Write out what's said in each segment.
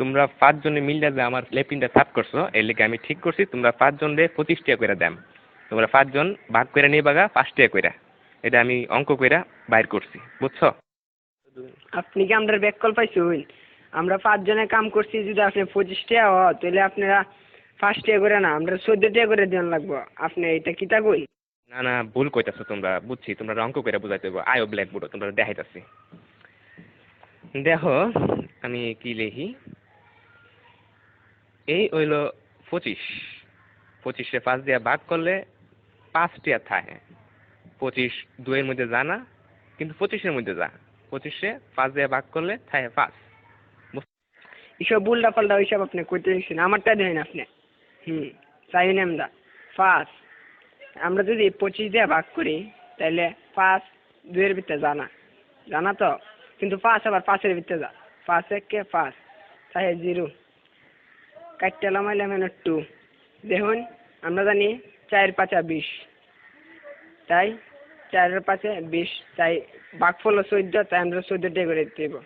তোমরা 5 জনে মিললে যে আমার লেপিনটা সাফ করছো এর লেগে আমি ঠিক করছি তোমরা 5 জন রে 25 টাকা করে দাম। তোমরা 5 জন ভাগ করে নিবাগা 5 টাকা করে। এটা আমি অঙ্ক কইরা বাইর করছি, বুঝছো? আপনি কি আমরা ব্যাক কল পাইছুন? আমরা 5 জনে কাম করছি, যদি আপনি 25 টাকা হয় তাহলে আপনারা 5 টাকা করে না, আমরা 14 টাকা করে দেন লাগবো। আপনি এটা কিতা কই? না না, ভুল কইতাছো তোমরা, বুঝছি তোমরা অঙ্ক কইরা বুঝাইতে হইব। আয়ো ব্ল্যাকবোর্ড তোমরা দেখাইতাছি। দেখো আমি কি লিখি। এই হইল 25, 25 5 দিয়ে ভাগ করলে 5 টাকা থাকে। 25 2 এর মধ্যে যা না, কিন্তু 25 এর মধ্যে যা। 25 5 দিয়ে ভাগ করলে থাকে 5। এসব উল্টা পাল্টা ওইসব আপনি কইতে দিচ্ছেন, আমারটা দেন আপনি। চাই না আমরা 5। আমরা যদি 25 দিয়ে ভাগ করি তাহলে 5 2 এর ভিতরে জানা জানা তো, কিন্তু 5 আবার 5 এর ভিতরে যা। 5 1 5 তাই 0 কাটতে লামাইলাম 2। দেখুন আমরা জানি 4 5 20, তাই 4 এর 5 20, তাই ভাগফল 14, তাই আমরা 14 টাকা করে দিতে হইব।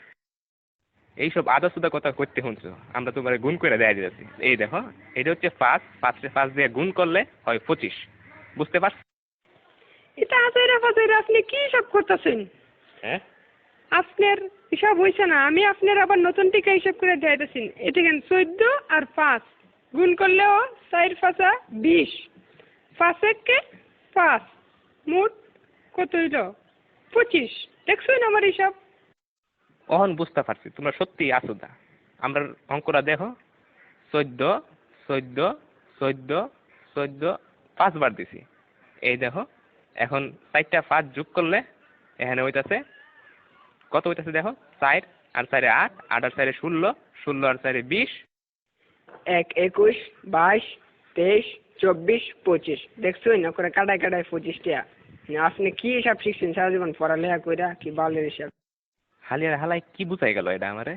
এইসব আদা সুদা কথা করতে শুনছো, আমরা তোমার গুণ করে দেয়া দিতেছি। এই দেখো এটা হচ্ছে 5, 5 দিয়ে গুণ করলে হয় 25, বুঝতে পারছো? এটা আজাইরা বাজাইরা আপনি কি সব করতেছেন? হ্যাঁ, আপনার হিসাব হয়েছে না, আমি আপনার আবার নতুন টিকা হিসাব করে দিতেছি। এটা কেন 14 আর 5 গুণ করলেও 4 5 20, 5 1 5, মোট কত হইল? 25। দেখছেন আমার হিসাব? অহন বুঝতে পারছি তোমরা সত্যি আসুদা। আমরা অঙ্কটা দেখো, 14 14 14 14 5 বার দিছি। এই দেখো এখন 4টা 5 যোগ করলে এখানে হইতাছে কত হইতাছে দেখো, 4 আর 4 8, 8 আর 4 16, 16 আর 4 20। 1 21 22 23 24 25। দেখছেন না করে কাটায় কাটায় 25 টাকা। আপনি কি হিসাব শিখছেন সারা জীবন পড়ালেখা কইরা? কি বালের হিসাব? হালিয়ার হালাই কি বুঝাই গেল এটা আমারে?